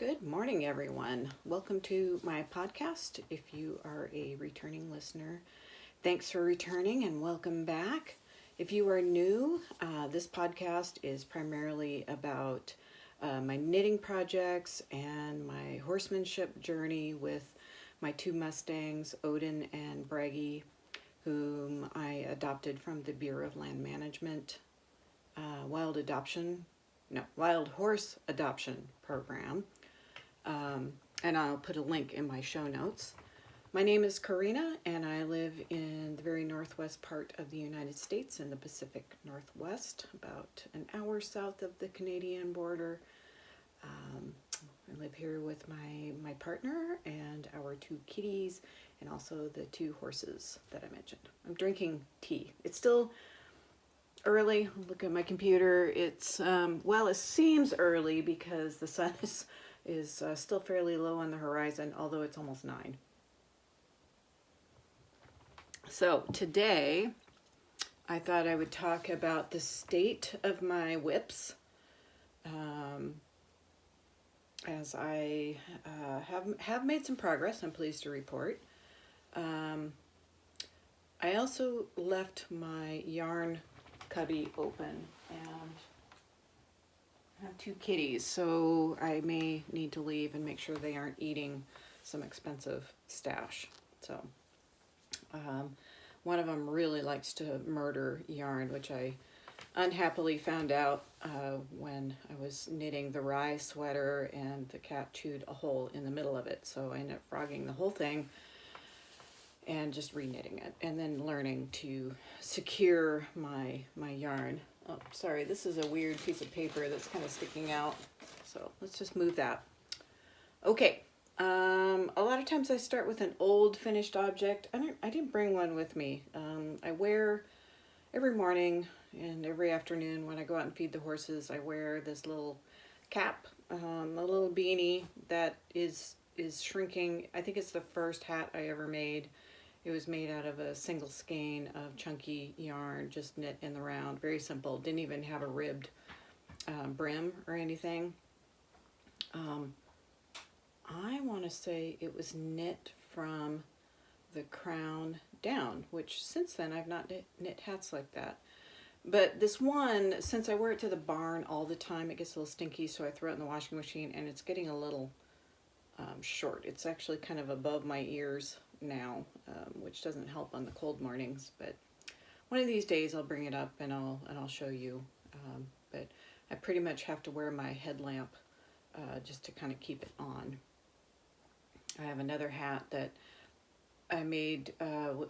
Good morning, everyone. Welcome to my podcast. If you are a returning listener, thanks for returning and welcome back. If you are new, this podcast is primarily about my knitting projects and my horsemanship journey with my two Mustangs, Odin and Braggy, whom I adopted from the Bureau of Land Management Wild Horse Adoption Program. And I'll put a link in my show notes. My name is Karina, and I live in the very northwest part of the United States in the Pacific Northwest, about an hour south of the Canadian border. I live here with my partner and our two kitties, and also the two horses that I mentioned. I'm drinking tea. It's still early. Look at my computer. It's, it seems early because the sun is still fairly low on the horizon, although it's almost 9. So today I thought I would talk about the state of my whips, as I have made some progress, I'm pleased to report. I also left my yarn cubby open, and I have two kitties, so I may need to leave and make sure they aren't eating some expensive stash. So one of them really likes to murder yarn, which I unhappily found out when I was knitting the rye sweater, and the cat chewed a hole in the middle of it. So I ended up frogging the whole thing and just re-knitting it, and then learning to secure my yarn. Oh, sorry, this is a weird piece of paper that's kind of sticking out. So let's just move that. Okay, a lot of times I start with an old finished object. I didn't bring one with me. I wear every morning and every afternoon when I go out and feed the horses, I wear this little cap, a little beanie that is shrinking. I think it's the first hat I ever made. It was made out of a single skein of chunky yarn, just knit in the round. Very simple. Didn't even have a ribbed brim or anything. I want to say it was knit from the crown down, which since then I've not knit hats like that. But this one, since I wear it to the barn all the time, it gets a little stinky, so I throw it in the washing machine, and it's getting a little short. It's actually kind of above my ears now, which doesn't help on the cold mornings, but one of these days I'll bring it up and I'll show you. But I pretty much have to wear my headlamp just to kind of keep it on. I have another hat that I made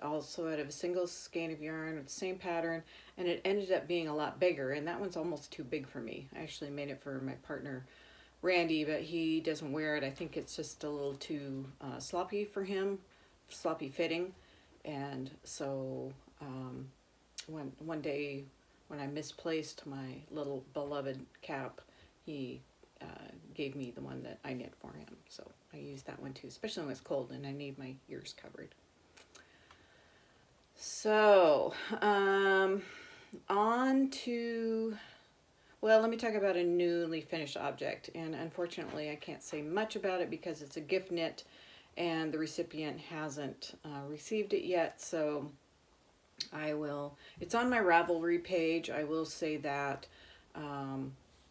also out of a single skein of yarn with the same pattern, and it ended up being a lot bigger, and that one's almost too big for me. I actually made it for my partner Randy, but he doesn't wear it. I think it's just a little too sloppy for him, sloppy fitting. And so when one day when I misplaced my little beloved cap, he gave me the one that I knit for him. So I use that one too, especially when it's cold and I need my ears covered. So on to, well, let me talk about a newly finished object, and unfortunately I can't say much about it because it's a gift knit and the recipient hasn't received it yet, so it's on my Ravelry page. I will say that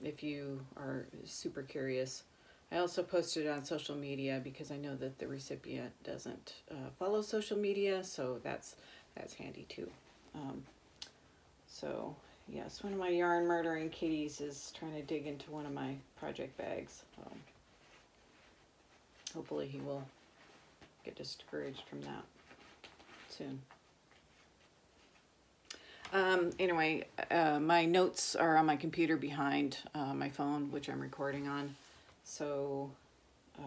if you are super curious. I also posted it on social media because I know that the recipient doesn't follow social media, so that's handy too. So yes, one of my yarn murdering kitties is trying to dig into one of my project bags. Hopefully he will get discouraged from that soon. Anyway, my notes are on my computer behind my phone, which I'm recording on. So if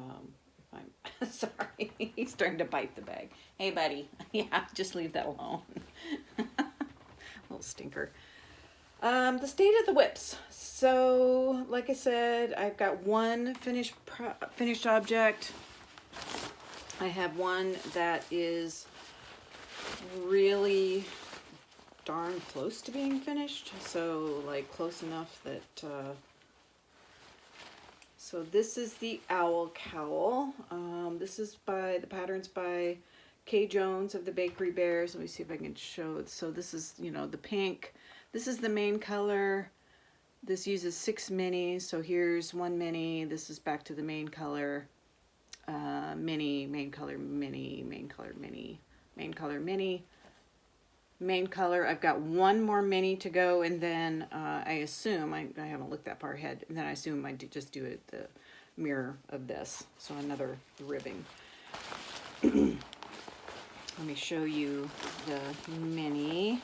I'm sorry, he's starting to bite the bag. Hey, buddy. Yeah, just leave that alone. Little stinker. The state of the whips. So, like I said, I've got one finished object. I have one that is really darn close to being finished. So, like, close enough that So this is the owl cowl. This is by, the pattern's by Kay Jones of the Bakery Bears. Let me see if I can show it. So this is, you know, the pink. This is the main color. This uses 6 minis. So here's 1 mini. This is back to the main color. Mini, main color, mini, main color, mini, main color, mini, main color. I've got 1 more mini to go, and then I assume, I haven't looked that far ahead, and then I assume I just do it the mirror of this. So another ribbing. Let me show you the mini.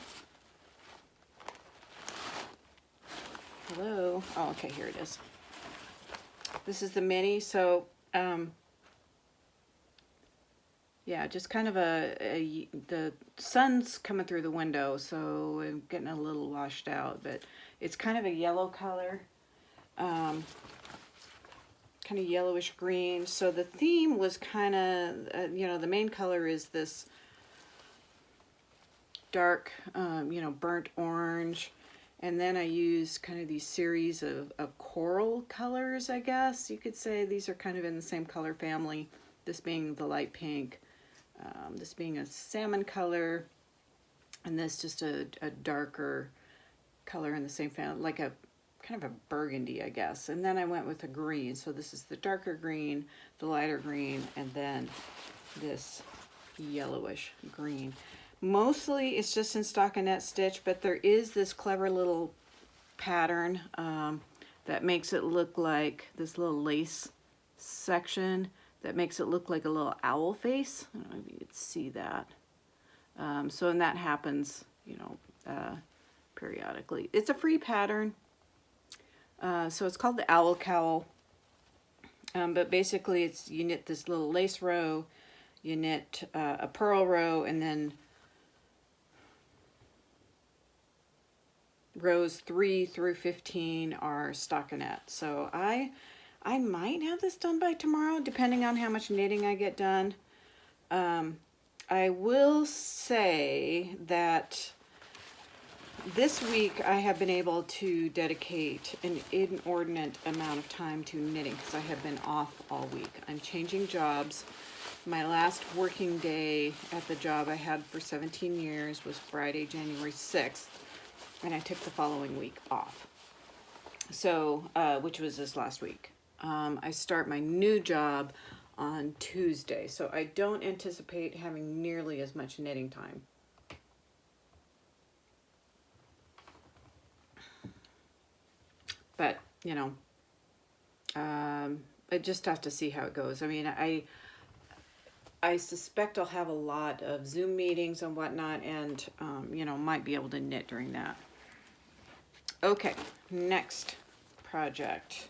Hello. Oh, okay, here it is. This is the mini. So yeah, just kind of the sun's coming through the window, so I'm getting a little washed out, but it's kind of a yellow color, kind of yellowish green. So the theme was kind of, you know, the main color is this dark, you know, burnt orange. And then I use kind of these series of coral colors, I guess you could say. These are kind of in the same color family, this being the light pink, this being a salmon color, and this just a darker color in the same family, like a kind of a burgundy, I guess. And then I went with a green. So this is the darker green, the lighter green, and then this yellowish green. Mostly it's just in stockinette stitch, but there is this clever little pattern that makes it look like this little lace section that makes it look like a little owl face. I don't know if you could see that. So, and that happens, you know, periodically. It's a free pattern. So it's called the owl cowl. But basically it's, you knit this little lace row, you knit a purl row, and then rows 3 through 15 are stockinette. So I might have this done by tomorrow, depending on how much knitting I get done. I will say that this week I have been able to dedicate an inordinate amount of time to knitting because I have been off all week. I'm changing jobs. My last working day at the job I had for 17 years was Friday, January 6th. And I took the following week off, so which was this last week. I start my new job on Tuesday, so I don't anticipate having nearly as much knitting time. But, you know, I just have to see how it goes. I mean, I suspect I'll have a lot of Zoom meetings and whatnot, and, you know, might be able to knit during that. Okay, next project.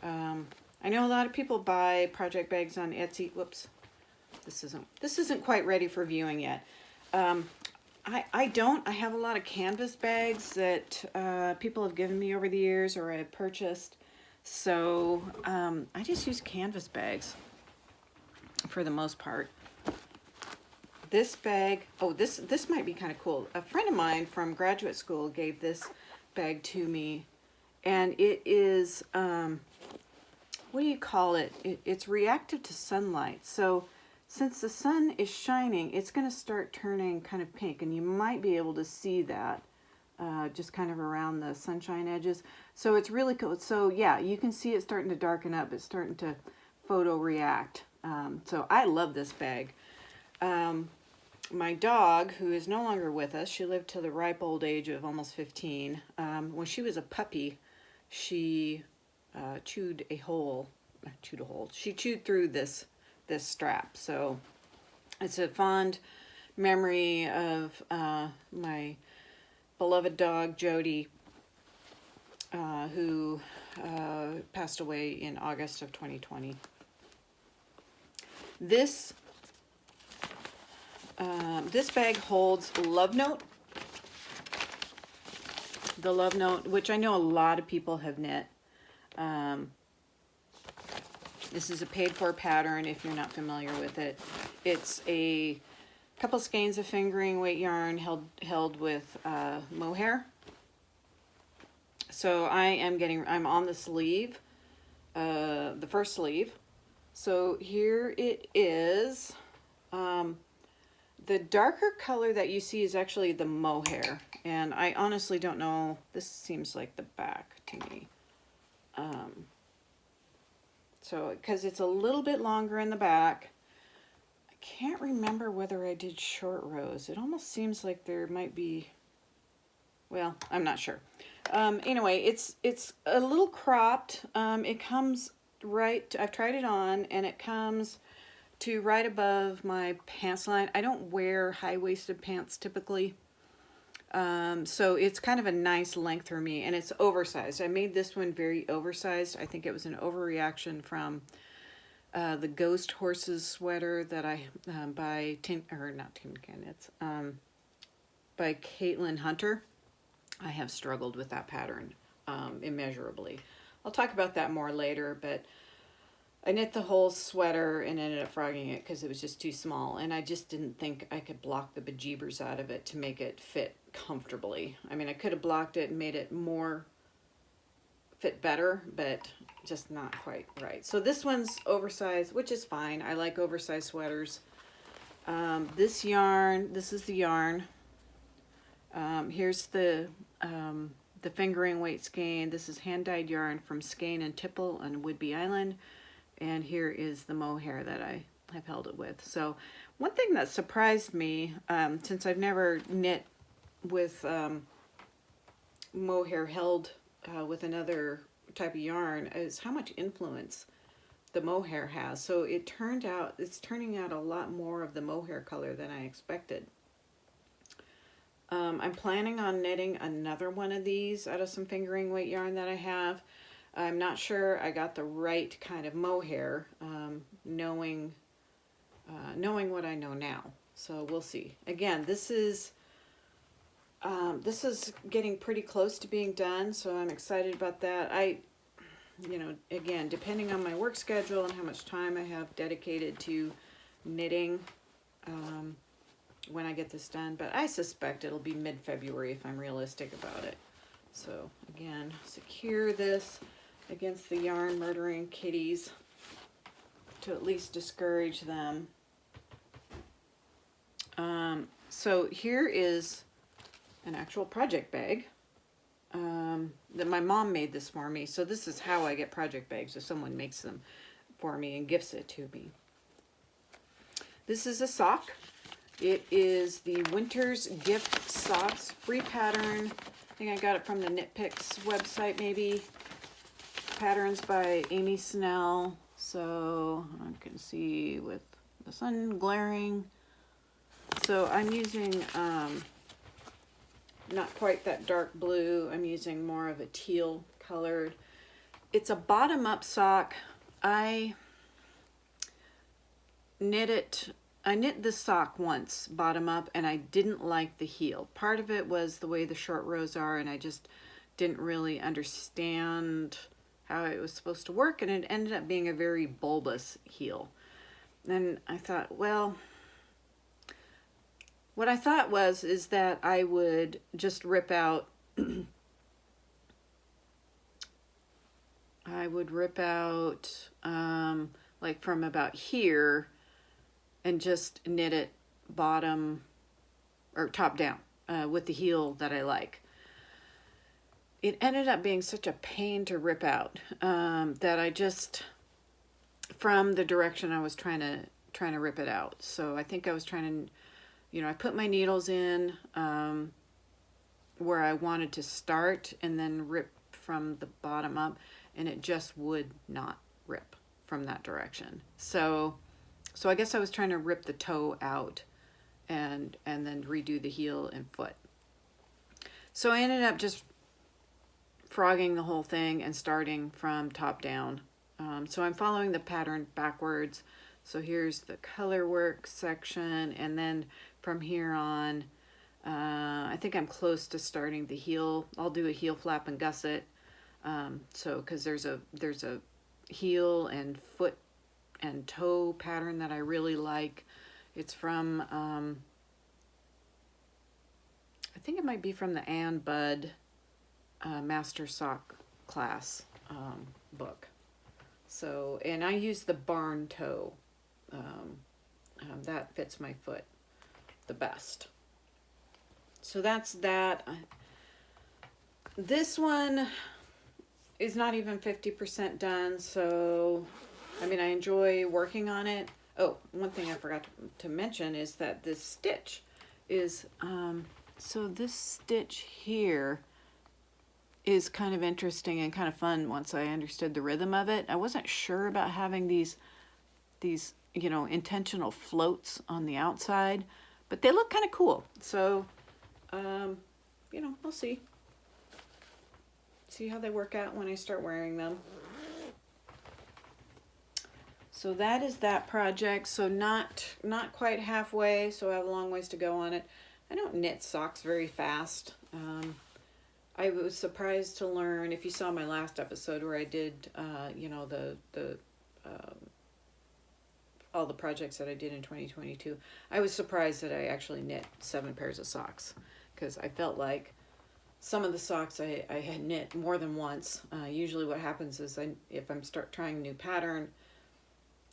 I know a lot of people buy project bags on Etsy. Whoops, this isn't quite ready for viewing yet. I don't. I have a lot of canvas bags that people have given me over the years, or I've purchased. So I just use canvas bags for the most part. This bag, oh, this might be kind of cool. A friend of mine from graduate school gave this bag to me, and it is what do you call it? It's reactive to sunlight. So since the sun is shining, it's going to start turning kind of pink, and you might be able to see that just kind of around the sunshine edges. So it's really cool. So yeah, you can see it starting to darken up. It's starting to photo react. So I love this bag. My dog, who is no longer with us, she lived to the ripe old age of almost 15. When she was a puppy, she chewed through this strap. So it's a fond memory of my beloved dog, Jody, who passed away in August of 2020. This bag holds Love Note. The Love Note, which I know a lot of people have knit. This is a paid-for pattern if you're not familiar with it. It's a couple skeins of fingering weight yarn held with mohair. So I'm on the sleeve the first sleeve. So here it is. The darker color that you see is actually the mohair, and I honestly don't know. This seems like the back to me. So because it's a little bit longer in the back. I can't remember whether I did short rows. It almost seems like there might be, well, I'm not sure. Anyway, it's a little cropped. It comes right, I've tried it on, and it comes to right above my pants line. I don't wear high-waisted pants typically, so it's kind of a nice length for me, and it's oversized. I made this one very oversized. I think it was an overreaction from the Ghost Horses sweater that I by by Caitlin Hunter. I have struggled with that pattern immeasurably. I'll talk about that more later, but I knit the whole sweater and ended up frogging it because it was just too small, and I just didn't think I could block the bejeebers out of it to make it fit comfortably. I mean, I could have blocked it and made it more fit better, but just not quite right. So this one's oversized, which is fine. I like oversized sweaters. This yarn, this is the yarn. Here's the fingering weight skein. This is hand-dyed yarn from Skein Tipple on Whidbey Island. And here is the mohair that I have held it with. So one thing that surprised me, since I've never knit with mohair held with another type of yarn, is how much influence the mohair has. So it's turning out a lot more of the mohair color than I expected. I'm planning on knitting another one of these out of some fingering weight yarn that I have. I'm not sure I got the right kind of mohair, knowing what I know now. So we'll see. Again, this is getting pretty close to being done, so I'm excited about that. Again, depending on my work schedule and how much time I have dedicated to knitting, when I get this done, but I suspect it'll be mid-February if I'm realistic about it. So again, secure this against the yarn murdering kitties to at least discourage them. So here is an actual project bag that my mom made this for me. So this is how I get project bags, if someone makes them for me and gifts it to me. This is a sock. It is the Winter's Gift Socks, free pattern. I think I got it from the Knitpicks website maybe. Patterns by Amy Snell. So I can see with the sun glaring. So I'm using not quite that dark blue. I'm using more of a teal colored. It's a bottom-up sock. I knit this sock once bottom up, and I didn't like the heel. Part of it was the way the short rows are, and I just didn't really understand how it was supposed to work, and it ended up being a very bulbous heel. And I thought, well, what I thought is that I would just rip out like from about here and just knit it bottom or top down with the heel that I like. It ended up being such a pain to rip out that I just, from the direction I was trying to rip it out. So I think I was trying to, I put my needles in where I wanted to start and then rip from the bottom up, and it just would not rip from that direction. So I guess I was trying to rip the toe out and then redo the heel and foot. So I ended up just frogging the whole thing and starting from top down. So I'm following the pattern backwards. So here's the color work section, and then from here on, I think I'm close to starting the heel. I'll do a heel flap and gusset. Because there's a heel and foot and toe pattern that I really like. It's from I think it might be from the Ann Budd Master Sock class book. So, and I use the barn toe. That fits my foot the best. So that's that. This one is not even 50% done, so I mean, I enjoy working on it. Oh, one thing I forgot to mention is that this stitch is, so this stitch here is kind of interesting and kind of fun once I understood the rhythm of it. I wasn't sure about having these, you know, intentional floats on the outside, but they look kind of cool. So, you know, we'll see. See how they work out when I start wearing them. So that is that project. So not quite halfway, so I have a long ways to go on it. I don't knit socks very fast. I was surprised to learn, if you saw my last episode where I did, you know, all the projects that I did in 2022, I was surprised that I actually knit 7 pairs of socks, because I felt like some of the socks I had knit more than once. Usually what happens is if I'm trying a new pattern,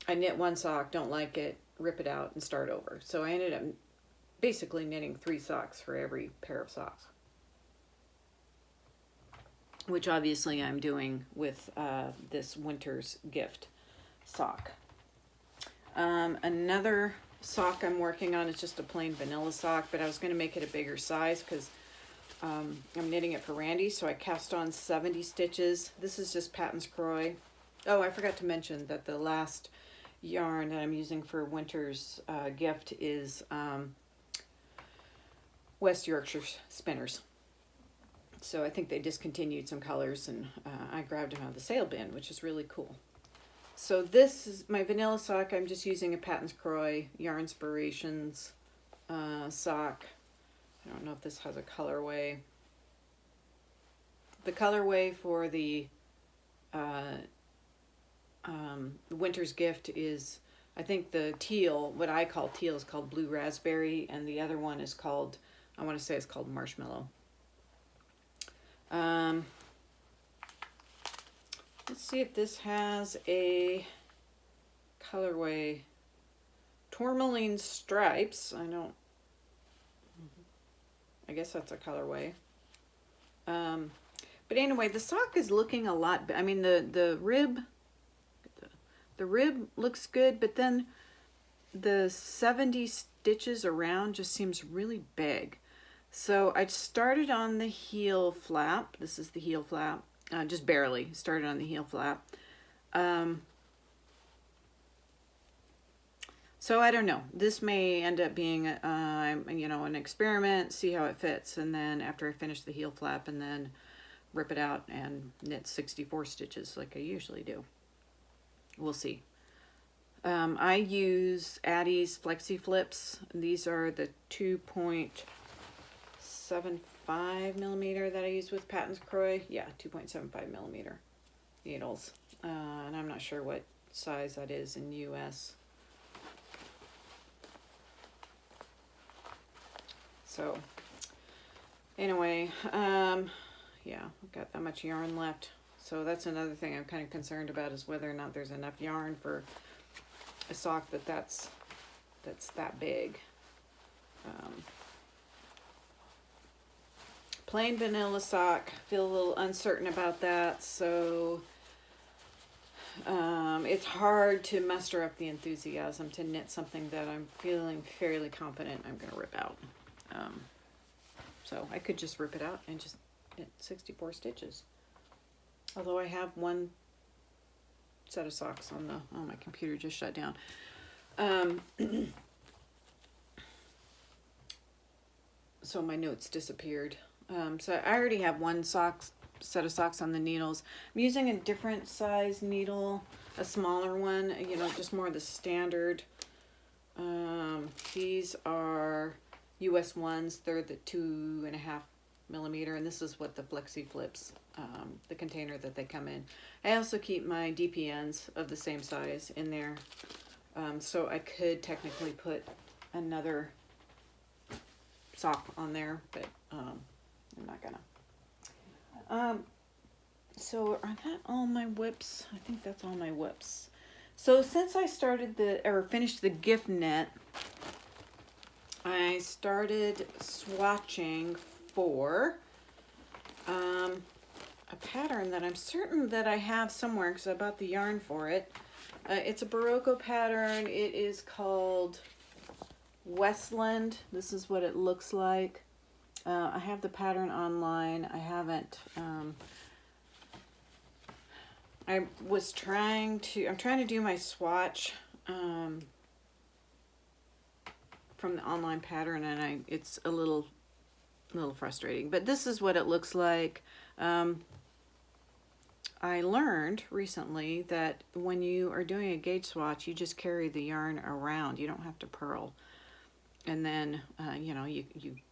I knit one sock, don't like it, rip it out and start over. So I ended up basically knitting 3 socks for every pair of socks, which obviously I'm doing with this winter's gift sock. Another sock I'm working on is just a plain vanilla sock, but I was going to make it a bigger size because I'm knitting it for Randy, so I cast on 70 stitches. This is just Paton Kroy. Oh, I forgot to mention that the last yarn that I'm using for winter's gift is West Yorkshire Spinners. So I think they discontinued some colors, and I grabbed them out of the sale bin, which is really cool. So this is my vanilla sock. I'm just using a Paton Kroy Yarnspirations sock. I don't know if this has a colorway. The colorway for the winter's gift is, I think the teal, what I call teal, is called blue raspberry, and the other one is called, I want to say it's called marshmallow. Let's see if this has a colorway. Tourmaline stripes. I guess that's a colorway. But anyway, the sock is looking a lot, I mean, the rib looks good, but then the 70 stitches around just seems really big. So I started on the heel flap. This is the heel flap. Just barely started on the heel flap. So I don't know. This may end up being, you know, an experiment, see how it fits, and then after I finish the heel flap, and then rip it out and knit 64 stitches like I usually do. We'll see. I use Addie's Flexi Flips. These are the 2.75 millimeter that I use with Paton Kroy. Yeah, 2.75 millimeter needles. And I'm not sure what size that is in US. So anyway, yeah, I've got that much yarn left. So that's another thing I'm kind of concerned about, is whether or not there's enough yarn for a sock that's that big. Plain vanilla sock, feel a little uncertain about that, so it's hard to muster up the enthusiasm to knit something that I'm feeling fairly confident I'm going to rip out. So I could just rip it out and just knit 64 stitches. Although I have one set of socks on the, oh, my computer just shut down. So my notes disappeared. So I already have one set of socks on the needles. I'm using a different size needle, a smaller one, you know, just more of the standard. These are US ones. They're the 2.5 millimeter, and this is what the Flexi Flips, the container that they come in. I also keep my DPNs of the same size in there, so I could technically put another sock on there, but I'm not gonna. So are that all my whips? I think that's all my whips. So since I finished the gift knit, I started swatching for a pattern that I'm certain that I have somewhere because I bought the yarn for it. It's a Berroco pattern. It is called Westland. This is what it looks like. I have the pattern online. I haven't. I'm trying to do my swatch from the online pattern, and it's a little frustrating. But this is what it looks like. I learned recently that when you are doing a gauge swatch, you just carry the yarn around. You don't have to purl. And then, you know, you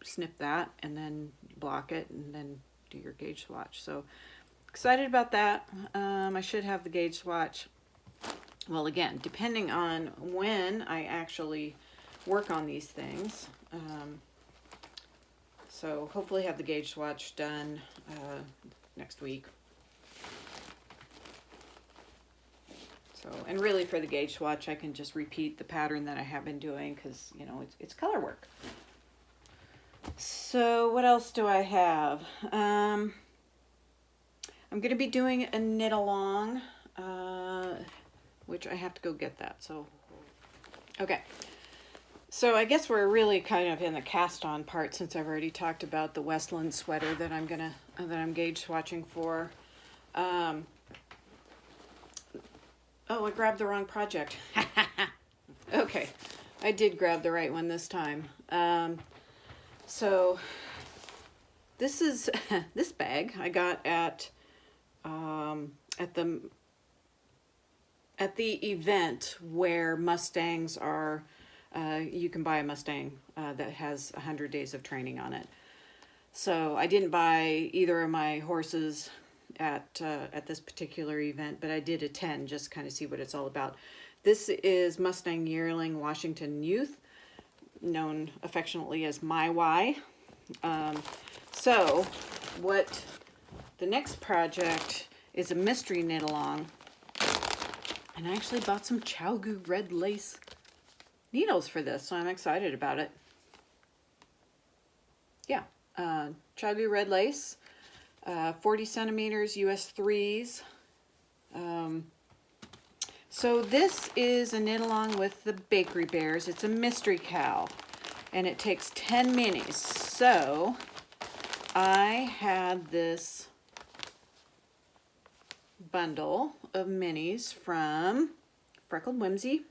snip that and then block it and then do your gauge swatch. So excited about that. I should have the gauge swatch. Well, again, depending on when I actually work on these things. So hopefully have the gauge swatch done next week. So, and really for the gauge swatch, I can just repeat the pattern that I have been doing because, you know, it's color work. So what else do I have? I'm going to be doing a knit along, which I have to go get that. So, okay. So I guess we're really kind of in the cast on part since I've already talked about the Westland sweater that I'm gauge swatching for. Oh, I grabbed the wrong project. Okay, I did grab the right one this time. So this is this bag I got at the event where Mustangs are. You can buy a Mustang that has 100 days of training on it. So I didn't buy either of my horses at this particular event, but I did attend just kind of see what it's all about. This is Mustang Yearling Washington Youth, known affectionately as My Y. So what the next project is a mystery knit along, and I actually bought some Chowgu red lace needles for this, so I'm excited about it. Yeah, Chowgu red lace. 40 centimeters, US 3s. So this is a knit along with the Bakery Bears. It's a mystery cowl, and it takes 10 minis. So I had this bundle of minis from Freckled Whimsy.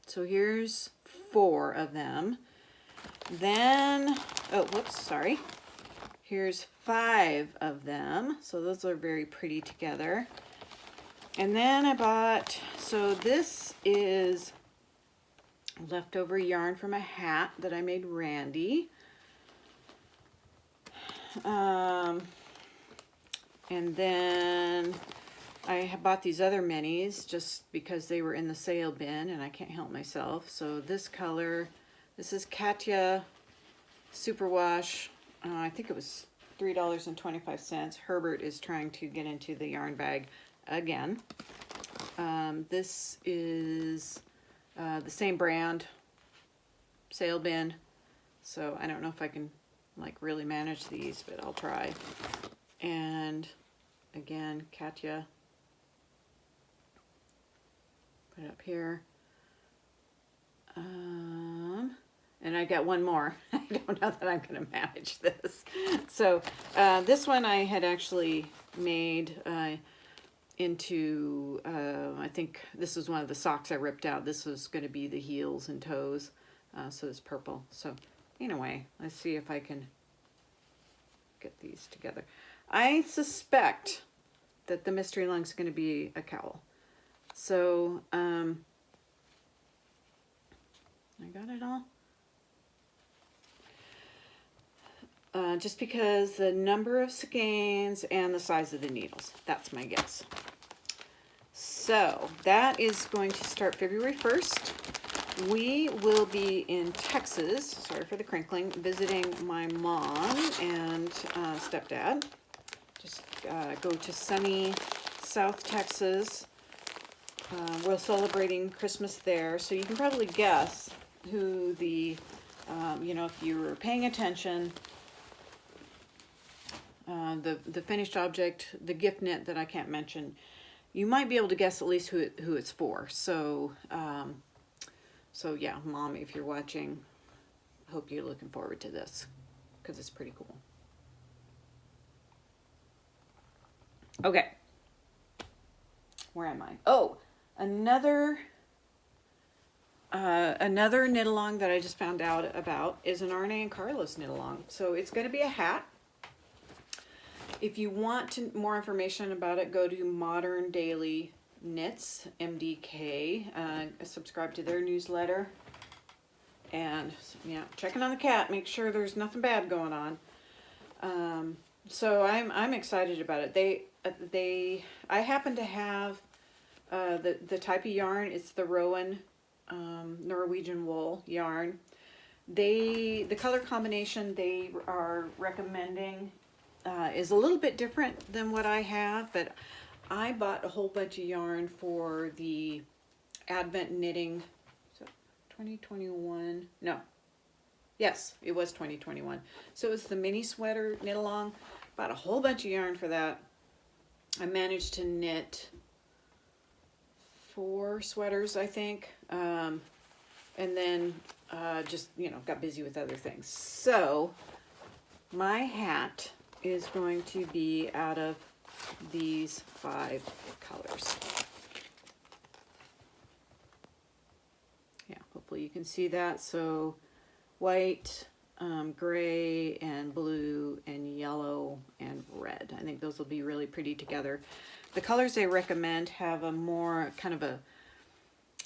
So here's 4 of them. Then, oh, whoops, sorry. Here's 5 of them. So those are very pretty together. And then I bought, so this is leftover yarn from a hat that I made Randy. And then I bought these other minis just because they were in the sale bin and I can't help myself. So this color, this is Katya Superwash. I think it was $3.25. Herbert is trying to get into the yarn bag again. This is the same brand, sale bin. So I don't know if I can like really manage these, but I'll try. And again, Katya. Put it up here. And I got one more. I don't know that I'm going to manage this. So this one I had actually made into, I think this is one of the socks I ripped out. This was going to be the heels and toes. So it's purple. So anyway, let's see if I can get these together. I suspect that the mystery lung is going to be a cowl. So I got it all. Just because the number of skeins and the size of the needles. That's my guess. So that is going to start February 1st. We will be in Texas, sorry for the crinkling, visiting my mom and stepdad. Just go to sunny South Texas. We're celebrating Christmas there, so you can probably guess who the, you know, if you were paying attention, the finished object, the gift knit that I can't mention, you might be able to guess at least who it's for. So, so yeah, Mom, if you're watching, hope you're looking forward to this because it's pretty cool. Okay, where am I? Oh, another knit along that I just found out about is an Arne and Carlos knit along. So it's going to be a hat. If you want more information about it, go to Modern Daily Knits, MDK. Subscribe to their newsletter. And yeah, checking on the cat, make sure there's nothing bad going on. So I'm excited about it. I happen to have the type of yarn. It's the Rowan Norwegian wool yarn. The color combination they are recommending is a little bit different than what I have, but I bought a whole bunch of yarn for the Advent knitting. So 2021, no, yes, it was 2021. So it was the mini sweater knit along. Bought a whole bunch of yarn for that. I managed to knit 4 sweaters, I think, and then just, you know, got busy with other things. So my hat is going to be out of these 5 colors. Yeah, hopefully you can see that. So white, gray and blue and yellow and red. I think those will be really pretty together. The colors they recommend have a more kind of a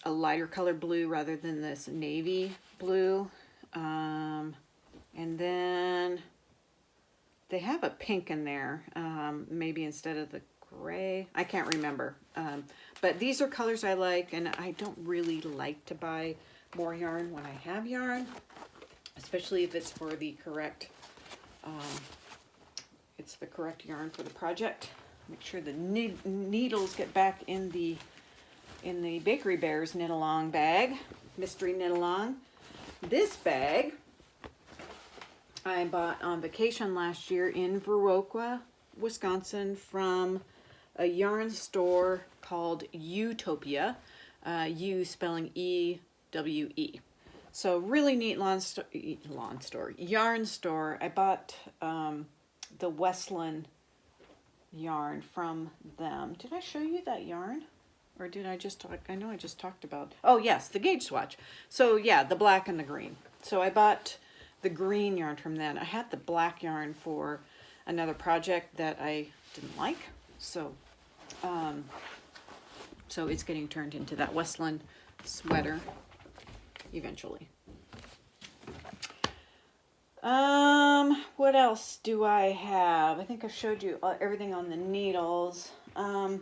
lighter color blue rather than this navy blue. And then they have a pink in there, maybe instead of the gray. I can't remember. But these are colors I like, and I don't really like to buy more yarn when I have yarn, especially if it's for the correct, it's the correct yarn for the project. Make sure the needles get back in the Bakery Bears knit along bag, mystery knit along. This bag I bought on vacation last year in Berroco, Wisconsin, from a yarn store called Utopia, U spelling E-W-E. So really neat yarn store. I bought the Westland yarn from them. Did I show you that yarn? Or did I just talk? I know I just talked about, oh yes, the gauge swatch. So yeah, the black and the green. So I bought the green yarn from them. I had the black yarn for another project that I didn't like. So, so it's getting turned into that Westland sweater eventually. What else do I have? I think I showed you everything on the needles. I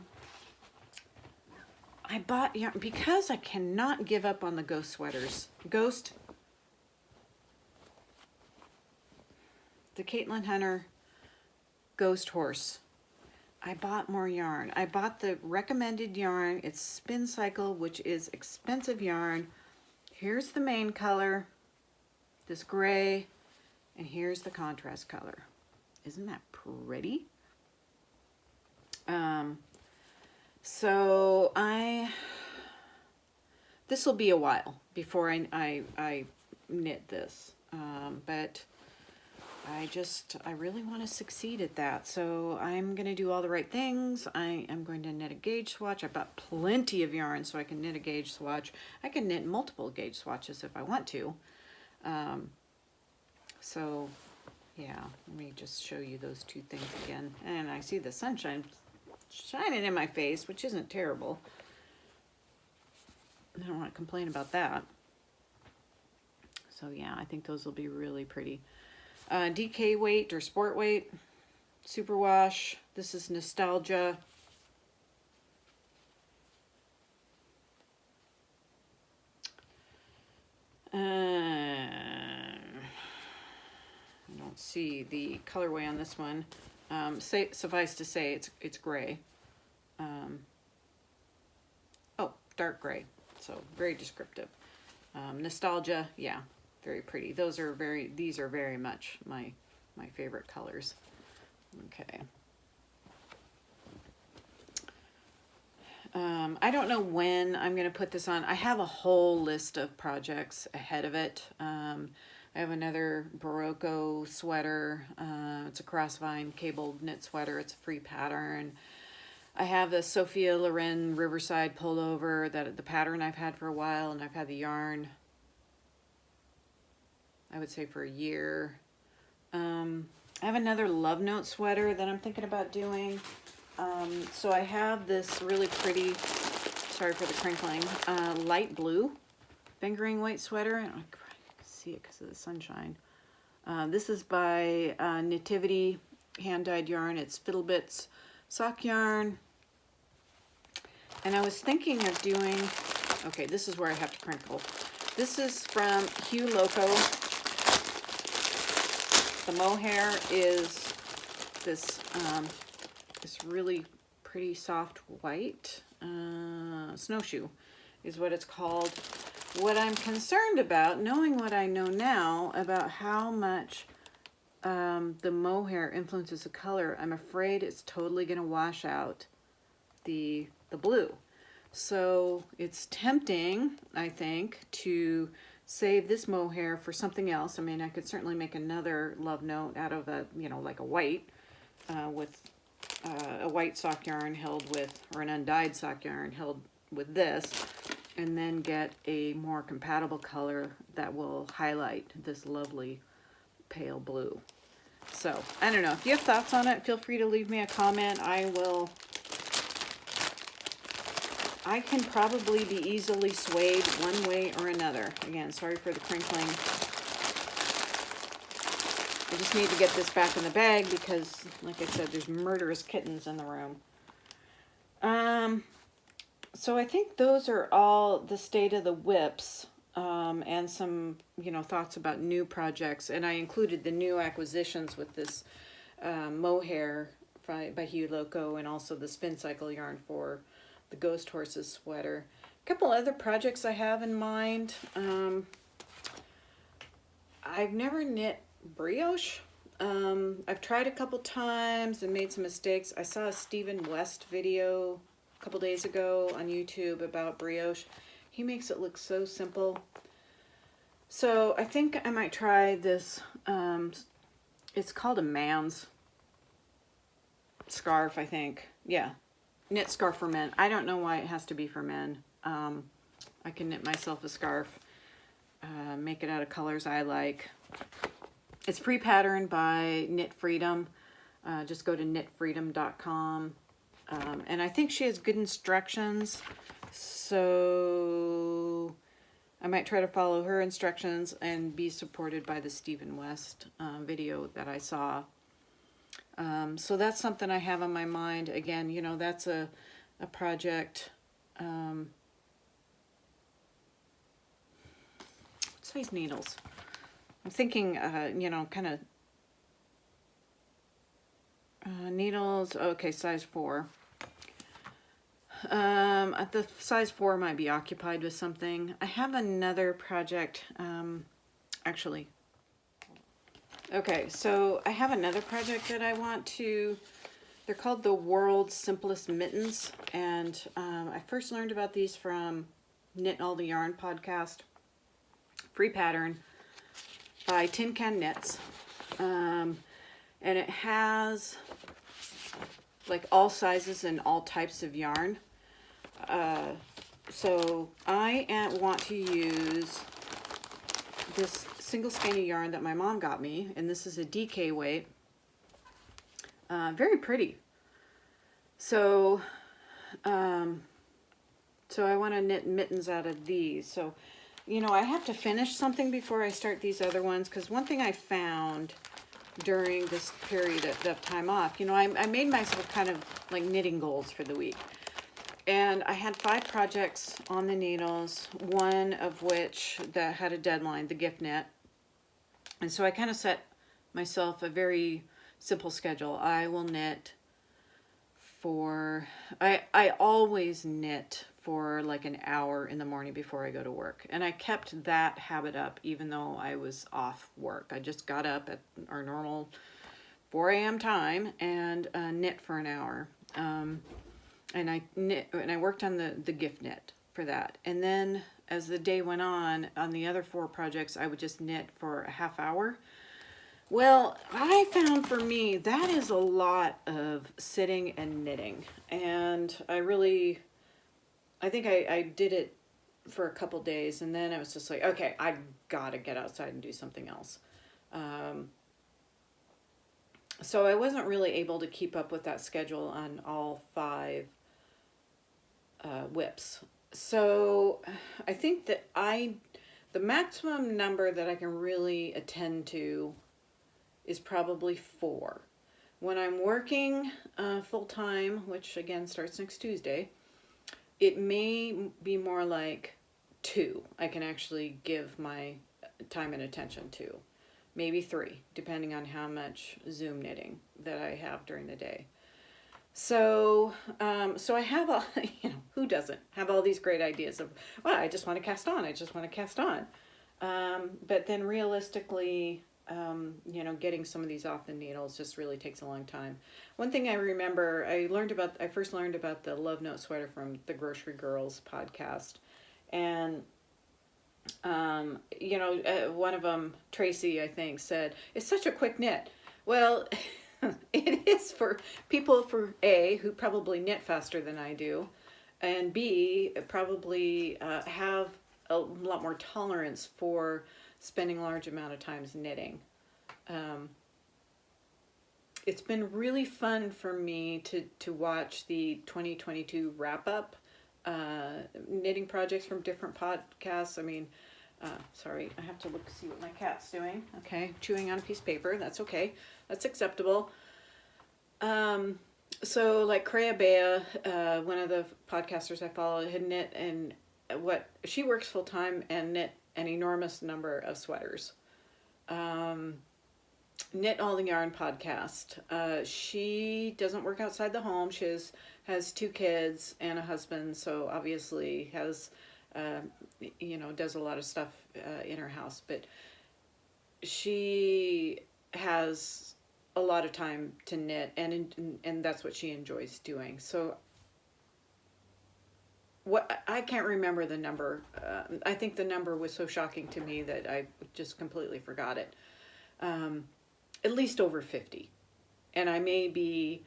bought yarn because I cannot give up on the ghost sweaters. The Caitlin Hunter Ghost Horse. I bought more yarn. I bought the recommended yarn. It's Spin Cycle, which is expensive yarn. Here's the main color, this gray, and here's the contrast color. Isn't that pretty? So this will be a while before I knit this, but I really want to succeed at that. So I'm going to do all the right things. I am going to knit a gauge swatch. I bought plenty of yarn so I can knit a gauge swatch. I can knit multiple gauge swatches if I want to. So yeah, let me just show you those 2 things again. And I see the sunshine shining in my face, which isn't terrible. I don't want to complain about that. So yeah, I think those will be really pretty. DK weight or sport weight, superwash. This is Nostalgia. I don't see the colorway on this one. Suffice to say, it's gray. Oh, dark gray. So very descriptive. Nostalgia, yeah, very pretty. These are very much my favorite colors. Okay. I don't know when I'm going to put this on. I have a whole list of projects ahead of it. I have another Berroco sweater. It's a crossvine cabled knit sweater. It's a free pattern. I have the Sophia Loren Riverside pullover, the pattern I've had for a while, and I've had the yarn, I would say, for a year. I have another Love Note sweater that I'm thinking about doing. So I have this really pretty, sorry for the crinkling, light blue fingering weight sweater. I don't know, I can see it because of the sunshine. This is by Nativity hand-dyed yarn. It's Fiddlebits sock yarn. And I was thinking of doing, okay, this is where I have to crinkle. This is from Hue Loco. The mohair is this this really pretty soft white. Snowshoe is what it's called. What I'm concerned about, knowing what I know now about how much the mohair influences the color, I'm afraid it's totally going to wash out the blue. So it's tempting, I think, to save this mohair for something else. I mean, I could certainly make another Love Note out of a, you know, like a white, with a white sock yarn held with, or an undyed sock yarn held with this, and then get a more compatible color that will highlight this lovely pale blue. So, I don't know. If you have thoughts on it, feel free to leave me a comment. I can probably be easily swayed one way or another. Again, sorry for the crinkling. I just need to get this back in the bag because, like I said, there's murderous kittens in the room. So I think those are all the state of the whips, and some, you know, thoughts about new projects. And I included the new acquisitions with this mohair by Hue Loco, and also the spin cycle yarn for the Ghost Horses sweater. A couple other projects I have in mind. I've never knit brioche. I've tried a couple times and made some mistakes. I saw a Stephen West video a couple days ago on YouTube about brioche. He makes it look so simple. So I think I might try this. It's called a man's scarf, I think. Yeah. Knit scarf for men. I don't know why it has to be for men. I can knit myself a scarf, make it out of colors I like. It's free pattern by Knit Freedom. Just go to knitfreedom.com. And I think she has good instructions, so I might try to follow her instructions and be supported by the Stephen West video that I saw. So that's something I have on my mind. Again, you know, that's a project. What size needles? I'm thinking, you know, kind of needles. Okay, size 4. At the size 4 might be occupied with something. I have another project, actually. Okay, so I have another project that I want to, they're called the World's Simplest Mittens, and I first learned about these from Knit All the Yarn podcast, free pattern by tincanknits, and it has like all sizes and all types of yarn. So I want to use this single skein of yarn that my mom got me, and this is a DK weight. Very pretty. So so I want to knit mittens out of these. So, you know, I have to finish something before I start these other ones, because one thing I found during this period of time off, you know, I made myself kind of like knitting goals for the week. And I had 5 projects on the needles, one of which that had a deadline, the gift knit. And so I kind of set myself a very simple schedule. I will knit for, I always knit for like an hour in the morning before I go to work. And I kept that habit up even though I was off work. I just got up at our normal 4 a.m. time and knit for an hour. And I knit, and I worked on the gift knit for that. And then as the day went on the other 4 projects, I would just knit for a half hour. Well, I found for me that is a lot of sitting and knitting, and I think I did it for a couple days, and then I was just like, okay, I gotta get outside and do something else. So I wasn't really able to keep up with that schedule on all 5 whips. So I think that the maximum number that I can really attend to is probably 4. When I'm working full-time, which again starts next Tuesday, it may be more like 2 I can actually give my time and attention to. Maybe 3, depending on how much Zoom knitting that I have during the day. So, so I have all, who doesn't have all these great ideas of, well, I just want to cast on, I just want to cast on. But then realistically, getting some of these off the needles just really takes a long time. One thing I remember, I first learned about the Love Note sweater from the Grocery Girls podcast. And, one of them, Tracy, I think, said, it's such a quick knit. Well, it is for people, for A, who probably knit faster than I do, and B, probably have a lot more tolerance for spending a large amount of times knitting. It's been really fun for me to watch the 2022 wrap-up knitting projects from different podcasts. I mean, sorry, I have to look see what my cat's doing. Okay, chewing on a piece of paper. That's okay. That's acceptable. So like Kreya Bea, one of the podcasters I follow, had knit, and she works full time and knit an enormous number of sweaters. Knit All the Yarn podcast. She doesn't work outside the home. She has 2 kids and a husband, so obviously has, does a lot of stuff in her house. But she has a lot of time to knit, and that's what she enjoys doing. So I can't remember the number. I think the number was so shocking to me that I just completely forgot it. At least over 50. And I may be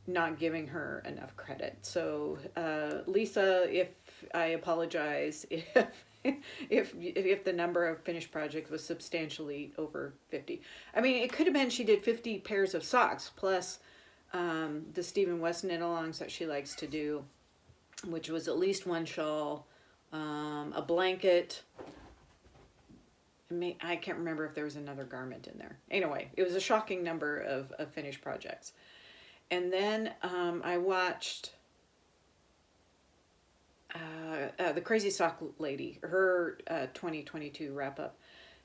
not giving her enough credit. So, Lisa, if I apologize if the number of finished projects was substantially over 50. I mean, it could have been she did 50 pairs of socks plus the Stephen West knit-alongs that she likes to do, which was at least 1 shawl, a blanket. I can't remember if there was another garment in there. Anyway, it was a shocking number of finished projects. And then I watched the Crazy Sock Lady, her 2022 wrap-up.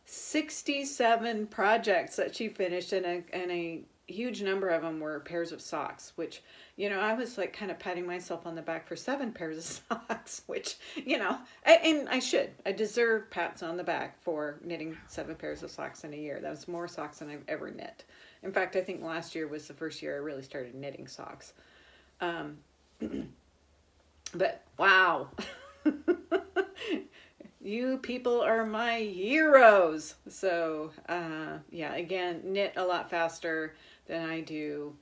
67 projects that she finished, and a huge number of them were pairs of socks, which, I was like kind of patting myself on the back for 7 pairs of socks, which, and I should. I deserve pats on the back for knitting 7 pairs of socks in a year. That was more socks than I've ever knit. In fact, I think last year was the first year I really started knitting socks. But wow. You people are my heroes. So, again, knit a lot faster than I do.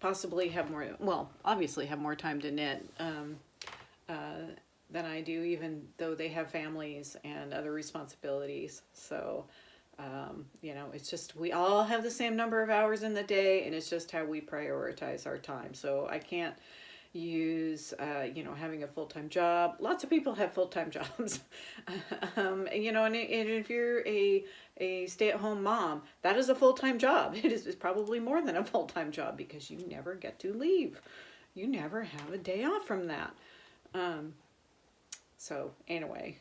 Possibly obviously have more time to knit than I do, even though they have families and other responsibilities. So, it's just, we all have the same number of hours in the day, and it's just how we prioritize our time. So I can't use, having a full-time job. Lots of people have full-time jobs. And if you're a stay-at-home mom, that is a full-time job. It is probably more than a full-time job because you never get to leave. You never have a day off from that. So anyway,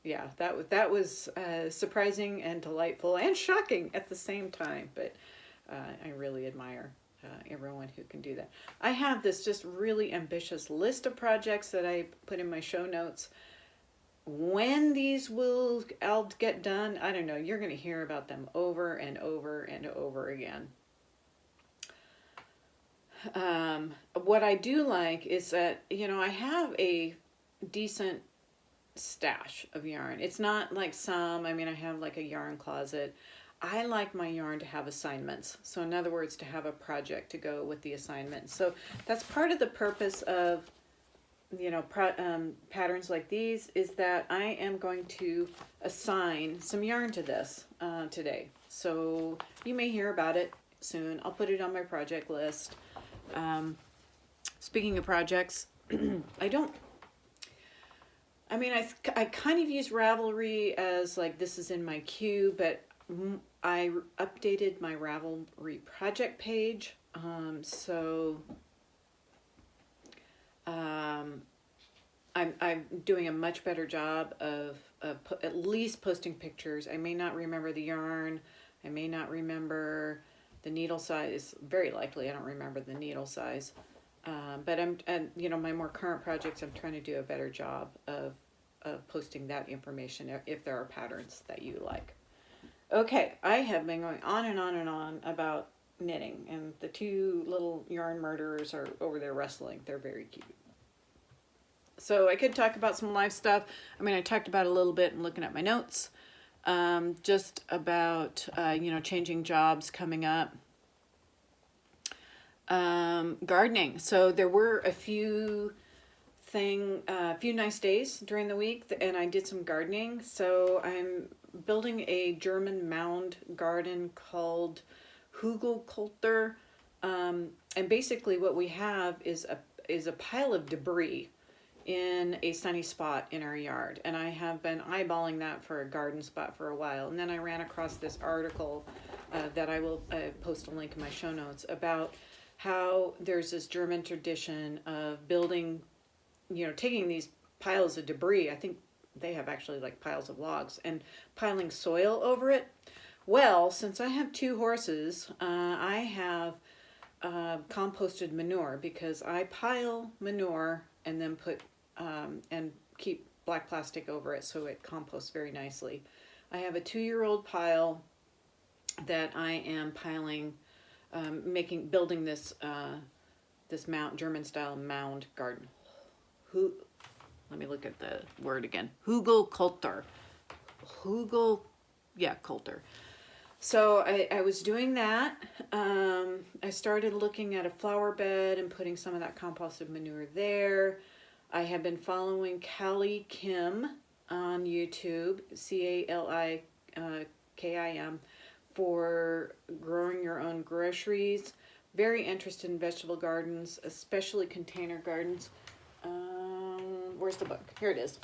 yeah, that was surprising and delightful and shocking at the same time. But I really admire everyone who can do that. I have this just really ambitious list of projects that I put in my show notes. When these I'll get done, I don't know. You're going to hear about them over and over and over again. What I do like is that, you know, I have a decent stash of yarn. It's not like some, I mean, I have like a yarn closet. I like my yarn to have assignments. So in other words, to have a project to go with the assignment. So that's part of the purpose of, you know, patterns like these, is that I am going to assign some yarn to this today. So you may hear about it soon. I'll put it on my project list. Speaking of projects, I kind of use Ravelry as like, this is in my queue, but I updated my Ravelry project page. I'm doing a much better job of at least posting pictures. I may not remember the yarn. I may not remember the needle size. Very likely I don't remember the needle size. But you know, my more current projects, I'm trying to do a better job of posting that information if there are patterns that you like. Okay, I have been going on and on and on about knitting, and the two little yarn murderers are over there wrestling. They're very cute. So I could talk about some live stuff. I mean, I talked about it a little bit in looking at my notes. Just about, you know, changing jobs coming up. Gardening. So there were a few nice days during the week, and I did some gardening. So I'm building a German mound garden called Hugelkultur. And basically what we have is a pile of debris in a sunny spot in our yard. And I have been eyeballing that for a garden spot for a while. And then I ran across this article that I will post a link in my show notes about how there's this German tradition of building, you know, taking these piles of debris. I think they have actually like piles of logs, and piling soil over it. Well, since I have 2 horses, I have composted manure, because I pile manure and then put and keep black plastic over it so it composts very nicely. I have a 2-year-old pile that I am piling, building this German style mound garden. Let me look at the word again. Hugelkultur. Kultur. So I was doing that. I started looking at a flower bed and putting some of that composted manure there. I have been following Callie Kim on YouTube, CALIKIM, for growing your own groceries. Very interested in vegetable gardens, especially container gardens. Where's the book? Here it is.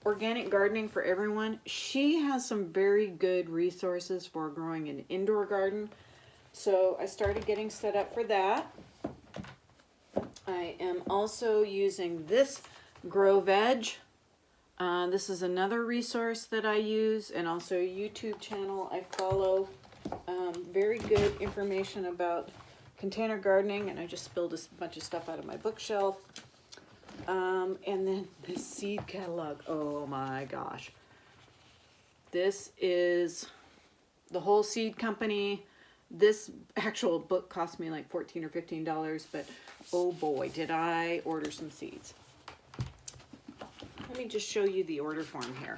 Organic Gardening for Everyone. She has some very good resources for growing an indoor garden. So I started getting set up for that. I am also using this Grow Veg. This is another resource that I use, and also a YouTube channel I follow. Very good information about container gardening, and I just spilled a bunch of stuff out of my bookshelf. And then the seed catalog. Oh my gosh. This is the whole seed company. This actual book cost me like $14 or $15, but oh boy, did I order some seeds. Let me just show you the order form here.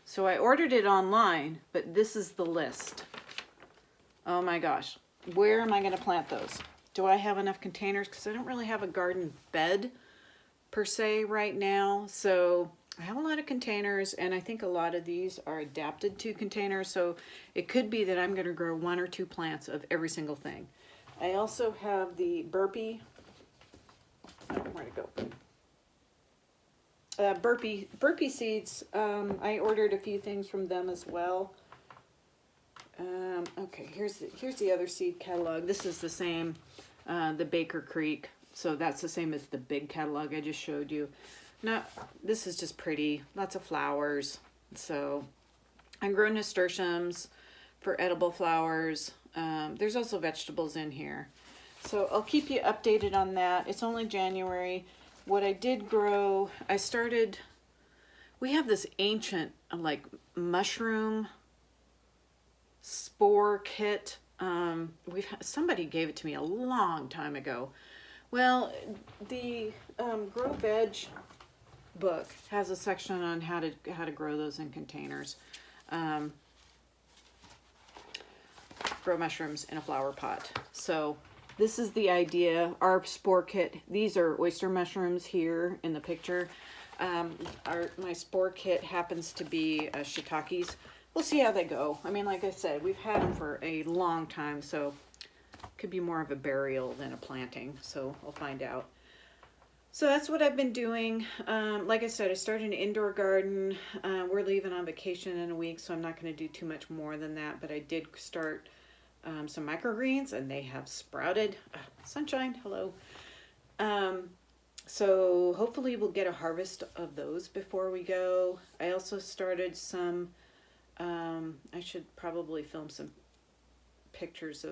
So I ordered it online, but this is the list. Oh my gosh. Where am I going to plant those? Do I have enough containers? Because I don't really have a garden bed per se right now. So I have a lot of containers, and I think a lot of these are adapted to containers. So it could be that I'm going to grow 1 or 2 plants of every single thing. I also have the Burpee. Where'd it go? Burpee seeds. I ordered a few things from them as well. Okay, here's the other seed catalog. This is the same, the Baker Creek. So that's the same as the big catalog I just showed you. not, this is just pretty, lots of flowers. So I grow nasturtiums for edible flowers. There's also vegetables in here. So I'll keep you updated on that. It's only January. What I did grow, we have this ancient like mushroom spore kit. Somebody gave it to me a long time ago. Well, the Grow Veg book has a section on how to grow those in containers. Grow mushrooms in a flower pot. So this is the idea. Our spore kit, these are oyster mushrooms here in the picture. My spore kit happens to be shiitakes. We'll see how they go. I mean, like I said, we've had them for a long time, so it could be more of a burial than a planting. So we'll find out. So that's what I've been doing. Like I said, I started an indoor garden. We're leaving on vacation in a week, so I'm not going to do too much more than that. But I did start some microgreens, and they have sprouted. Sunshine, hello. So hopefully we'll get a harvest of those before we go. I also started some, I should probably film some pictures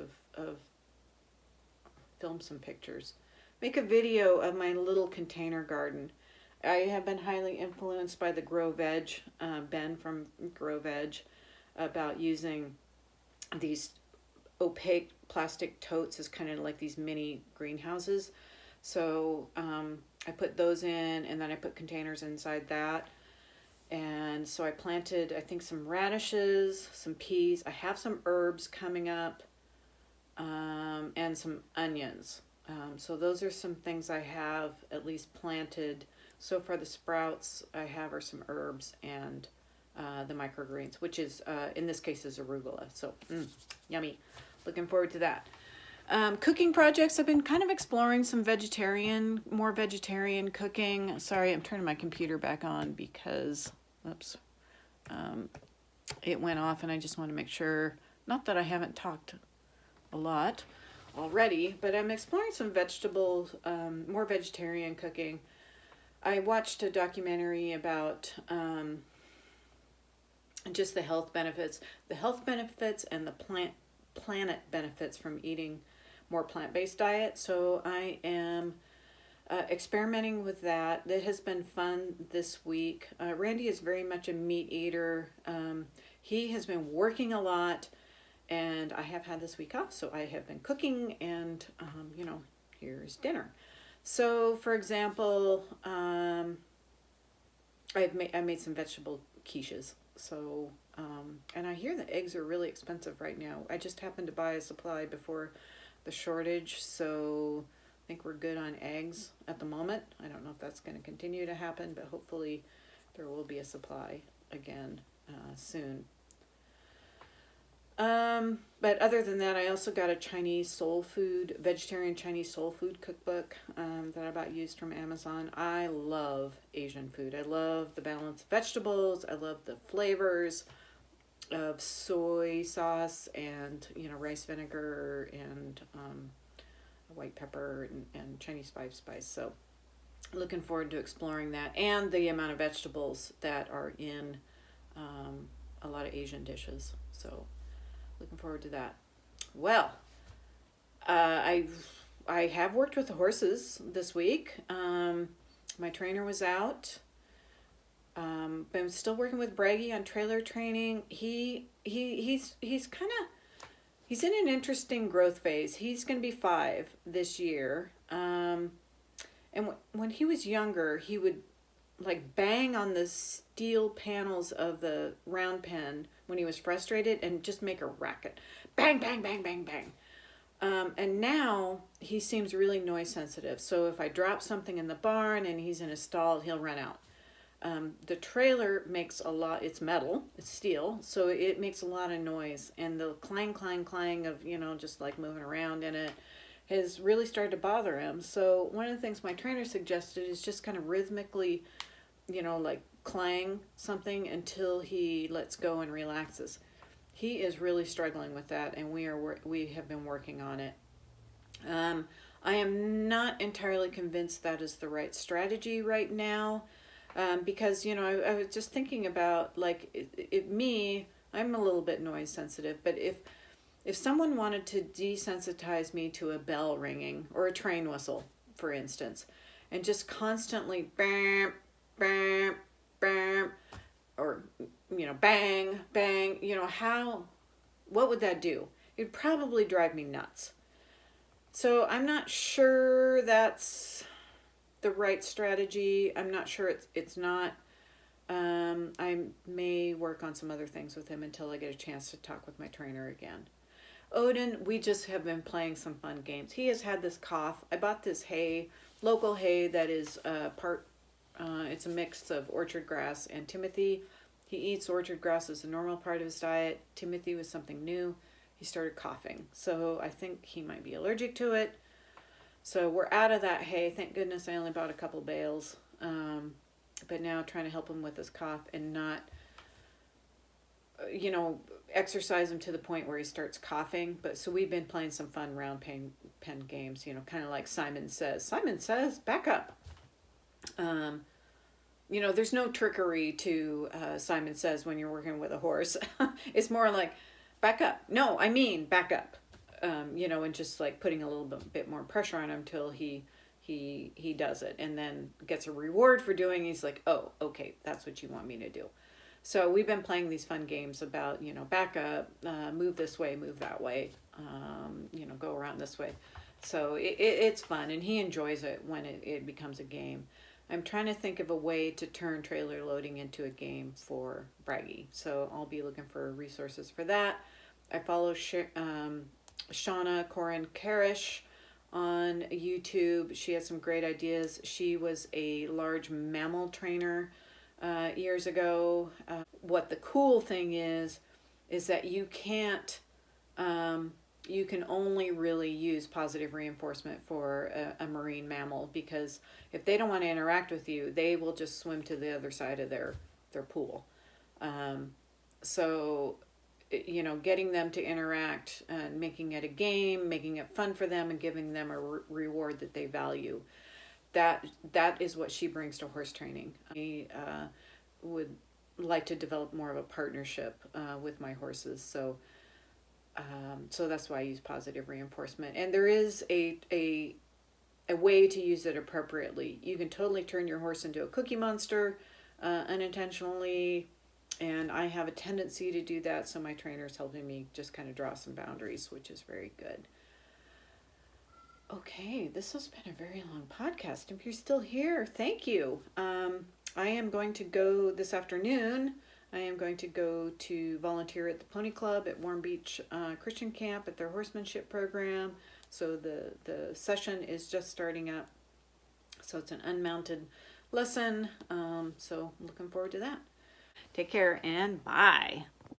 Make a video of my little container garden. I have been highly influenced by the Grow Veg, Ben from Grow Veg, about using these opaque plastic totes as kind of like these mini greenhouses. So I put those in, and then I put containers inside that. And so I planted, I think, some radishes, some peas. I have some herbs coming up, and some onions. So those are some things I have at least planted. So far the sprouts I have are some herbs and the microgreens, which is, in this case, is arugula. So yummy. Looking forward to that. Cooking projects, I've been kind of exploring some more vegetarian cooking. Sorry, I'm turning my computer back on because, oops, it went off, and I just want to make sure, not that I haven't talked a lot already, but I'm exploring some more vegetarian cooking. I watched a documentary about just the health benefits and the planet benefits from eating more plant-based diet. So I am experimenting with that. That has been fun this week. Randy is very much a meat eater. He has been working a lot, and I have had this week off, so I have been cooking, and here's dinner. So for example, I made some vegetable quiches. So and I hear the eggs are really expensive right now. I just happened to buy a supply before the shortage, so I think we're good on eggs at the moment. I don't know if that's going to continue to happen, but hopefully there will be a supply again soon. But other than that, I also got a vegetarian Chinese soul food cookbook that I about used from Amazon. I love Asian food. I love the balanced vegetables. I love the flavors of soy sauce and rice vinegar and white pepper and Chinese five spice. So looking forward to exploring that, and the amount of vegetables that are in a lot of Asian dishes. So looking forward to that. Well, I have worked with the horses this week. My trainer was out. But I'm still working with Braggy on trailer training. He's in an interesting growth phase. He's going to be 5 this year. And when he was younger, he would like bang on the steel panels of the round pen when he was frustrated and just make a racket. Bang, bang, bang, bang, bang. And now he seems really noise sensitive. So if I drop something in the barn and he's in a stall, he'll run out. The trailer makes a lot, it's metal, it's steel, so it makes a lot of noise. And the clang, clang, clang of, just like moving around in it has really started to bother him. So one of the things my trainer suggested is just kind of rhythmically, like clang something until he lets go and relaxes. He is really struggling with that, and we have been working on it. I am not entirely convinced that is the right strategy right now. Because, you know, I was just thinking about, like, me, I'm a little bit noise sensitive, but if someone wanted to desensitize me to a bell ringing or a train whistle, for instance, and just constantly bam, bam, bam, or, you know, bang, bang, you know, what would that do? It'd probably drive me nuts. So I'm not sure that's the right strategy. I'm not sure it's not. I may work on some other things with him until I get a chance to talk with my trainer again. Odin, we just have been playing some fun games. He has had this cough. I bought this hay, local hay that is it's a mix of orchard grass and timothy. He eats orchard grass as a normal part of his diet. Timothy was something new. He started coughing. So I think he might be allergic to it. So we're out of that hay. Thank goodness I only bought a couple bales. But now trying to help him with his cough and not, you know, exercise him to the point where he starts coughing. But so we've been playing some fun round pen games, you know, kind of like Simon Says. Simon Says, back up. You know, there's no trickery to Simon Says when you're working with a horse. It's more like, back up. No, I mean, back up. You know, and just like putting a little bit more pressure on him until he does it, and then gets a reward for doing. He's like, oh, okay, that's what you want me to do. So we've been playing these fun games about, you know, back up, move this way, move that way, you know, go around this way. So it's fun, and he enjoys it when it becomes a game. I'm trying to think of a way to turn trailer loading into a game for Braggy. So I'll be looking for resources for that. I follow Shauna Corin Karish on YouTube. She has some great ideas. She was a large mammal trainer years ago. What the cool thing is that you can't, you can only really use positive reinforcement for a marine mammal, because if they don't want to interact with you, they will just swim to the other side of their pool. So, you know, getting them to interact and making it a game, making it fun for them, and giving them a reward that they value. That is what she brings to horse training. I would like to develop more of a partnership with my horses. So that's why I use positive reinforcement. And there is a way to use it appropriately. You can totally turn your horse into a cookie monster unintentionally. And I have a tendency to do that, so my trainer is helping me just kind of draw some boundaries, which is very good. Okay, this has been a very long podcast. If you're still here, thank you. I am going to go this afternoon. I am going to go to volunteer at the Pony Club at Warm Beach Christian Camp at their horsemanship program. So the session is just starting up. So it's an unmounted lesson. So I'm looking forward to that. Take care and bye.